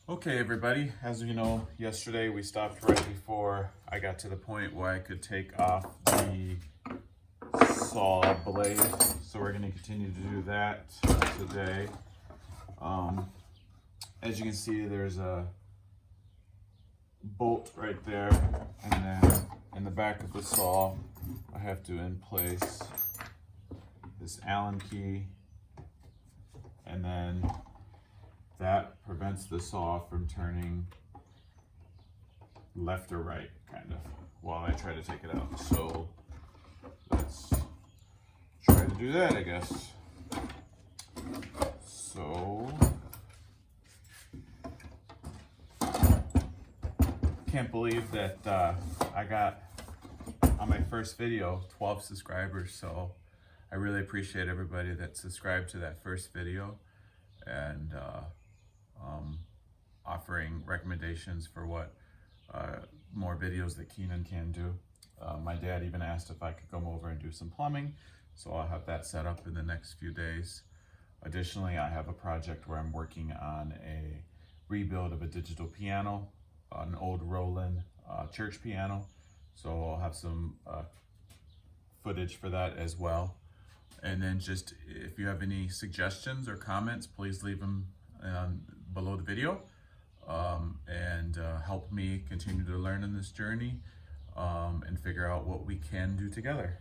Okay, everybody, as you know, yesterday we stopped right before I got to the point where I could take off the saw blade. So we're going to continue to do that today. As you can see, there's a bolt right there, and then in the back of the saw, I have to in place this Allen key, and then that prevents the saw from turning left or right, kind of, while I try to take it out. So let's try to do that, I guess. So, can't believe that I got, on my first video, 12 subscribers. So I really appreciate everybody that subscribed to that first video, and offering recommendations for what more videos that Keenan can do. My dad even asked if I could come over and do some plumbing, so I'll have that set up in the next few days. Additionally, I have a project where I'm working on a rebuild of a digital piano, an old Roland church piano, so I'll have some footage for that as well. And then just, if you have any suggestions or comments, please leave them below the video, and help me continue to learn in this journey, and figure out what we can do together.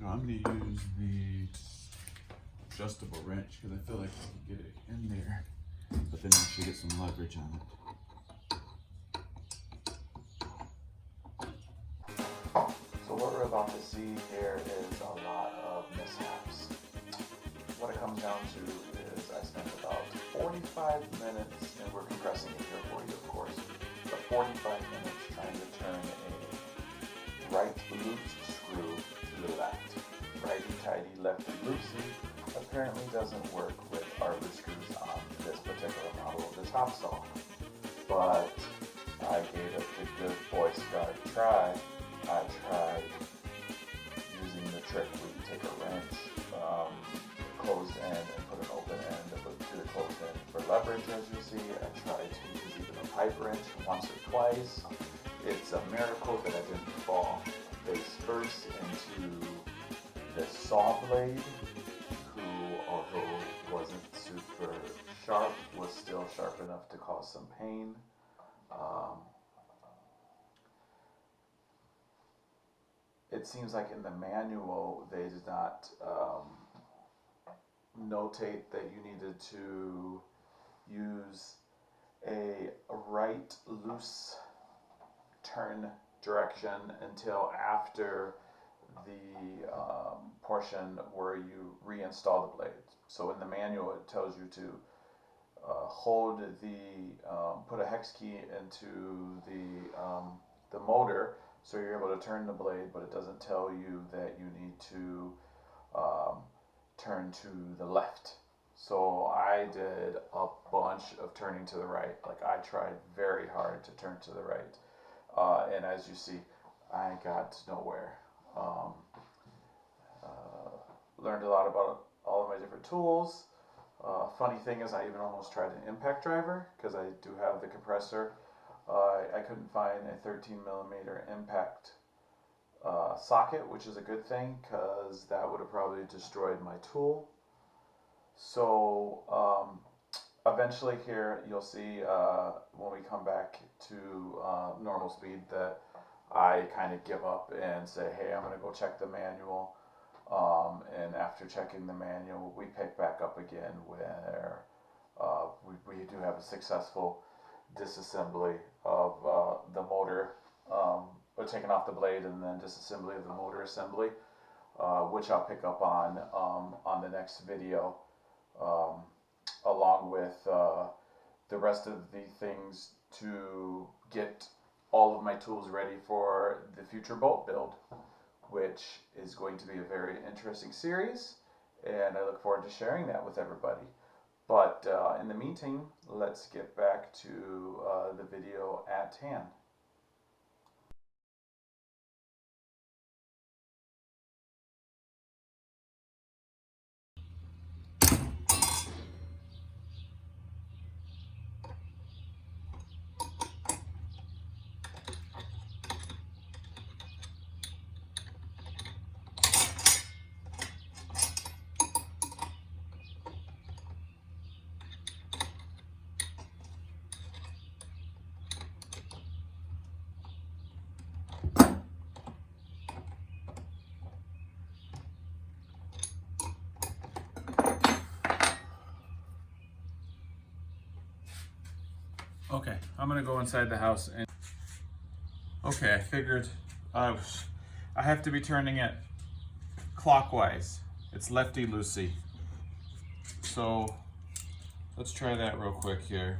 I'm going to use the adjustable wrench because I feel like I can get it in there, but then I should get some leverage on it. So what we're about to see here is a lot of mishaps. What it comes down to is I spent about 45 minutes, and we're compressing it here for you, of course, but 45 minutes trying to turn a right loose screw to the left. Righty-tighty, lefty-loosey apparently doesn't work with our loose screws on this particular model of the top saw. But I gave it the good Boy Scout try. I tried using the trick where you take a wrench, closed end, and put an open end to the closed end for leverage, as you see. I tried to use even a pipe wrench once or twice. It's a miracle that I didn't fall face first into the saw blade, who, although wasn't super sharp, was still sharp enough to cause some pain. It seems like in the manual they did not notate that you needed to use a right loose turn direction until after the portion where you reinstall the blade. So in the manual it tells you to hold put a hex key into the motor, so you're able to turn the blade, but it doesn't tell you that you need to turn to the left. So I did a bunch of turning to the right. Like, I tried very hard to turn to the right, and as you see, I got nowhere. Learned a lot about all of my different tools. Funny thing is, I even almost tried an impact driver because I do have the compressor. I couldn't find a 13 millimeter impact socket, which is a good thing because that would have probably destroyed my tool. So eventually here you'll see when we come back to normal speed that I kind of give up and say, hey, I'm going to go check the manual. And after checking the manual, we pick back up again where we do have a successful disassembly of the motor, or taking off the blade, and then disassembly of the motor assembly, which I'll pick up on the next video, along with the rest of the things to get all of my tools ready for the future bolt build, which is going to be a very interesting series, and I look forward to sharing that with everybody. But in the meantime, let's get back to the video at hand. I'm gonna go inside the house and okay, I figured I have to be turning it clockwise. It's lefty-loosey. So let's try that real quick here.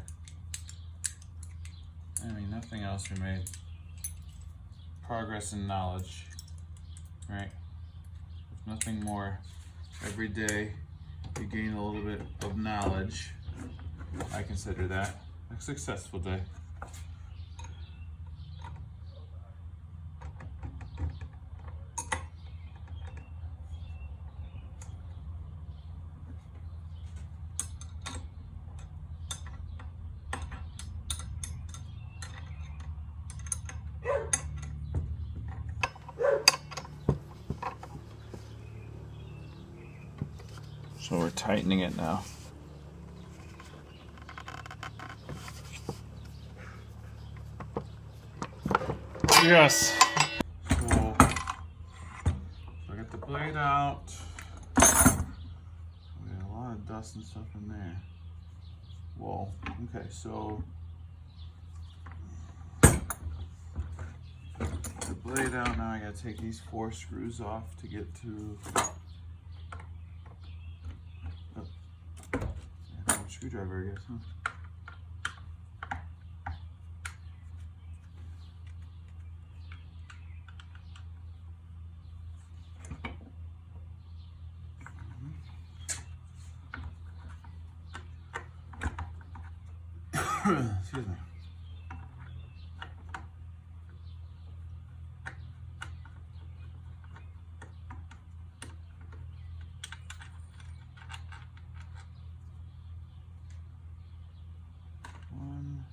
I mean, nothing else, we made progress in knowledge, right? If nothing more, every day you gain a little bit of knowledge. I consider that a successful day. So we're tightening it now. Yes. Cool. So I got the blade out. We got a lot of dust and stuff in there. Whoa. Okay, so the blade out. Now I gotta take these 4 screws off to get to screwdriver, I guess, huh? Excuse me. One.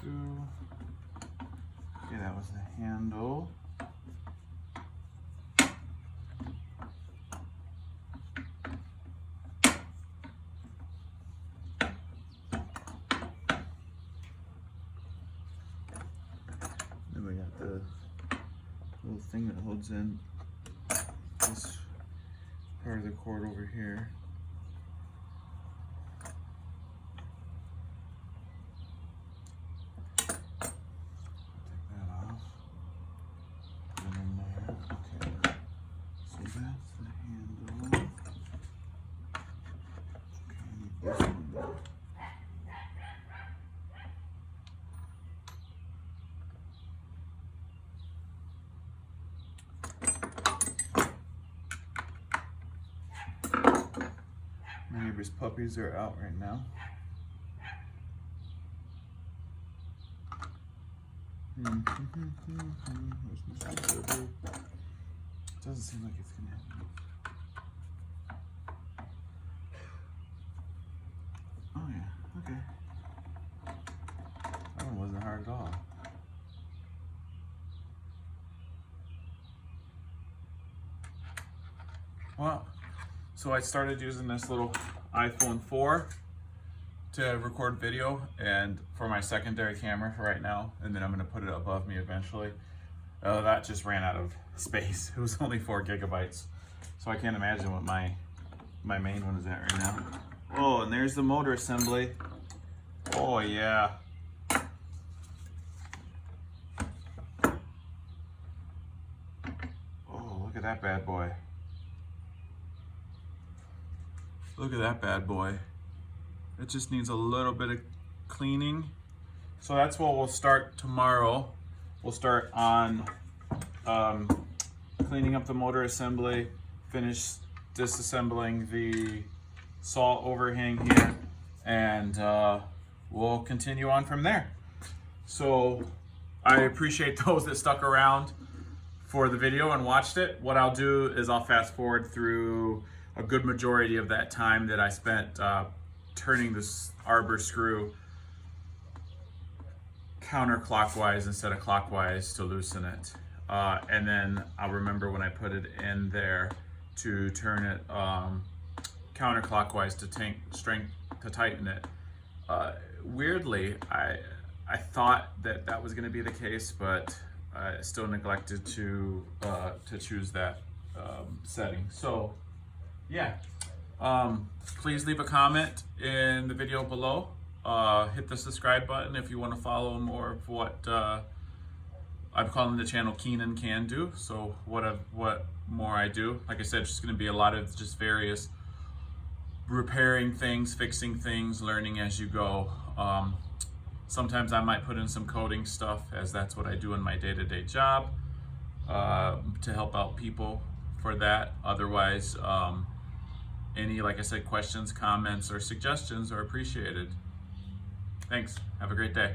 Two. Okay, that was the handle. Then we got the little thing that holds in this part of the cord over here. My neighbor's puppies are out right now. Doesn't seem like it's gonna happen. Oh yeah, okay. That one wasn't hard at all. Well, so I started using this little iPhone 4 to record video and for my secondary camera for right now, and then I'm gonna put it above me eventually. That just ran out of space. It was only 4 gigabytes. So I can't imagine what my main one is at right now. Oh, and there's the motor assembly. Oh yeah. Oh, look at that bad boy. Look at that bad boy. It just needs a little bit of cleaning. So that's what we'll start tomorrow. We'll start on cleaning up the motor assembly, finish disassembling the saw overhang here, and we'll continue on from there. So I appreciate those that stuck around for the video and watched it. What I'll do is I'll fast forward through a good majority of that time that I spent turning this arbor screw counterclockwise instead of clockwise to loosen it. And then I'll remember when I put it in there to turn it counterclockwise to strength to tighten it. Weirdly, I thought that was going to be the case, but I still neglected to choose that setting. So yeah, please leave a comment in the video below. Hit the subscribe button if you want to follow more of what I'm calling the channel KeenanKanDo. So what more I do. Like I said, it's just going to be a lot of just various repairing things, fixing things, learning as you go. Sometimes I might put in some coding stuff, as that's what I do in my day-to-day job, to help out people for that. Otherwise, any, like I said, questions, comments, or suggestions are appreciated. Thanks. Have a great day.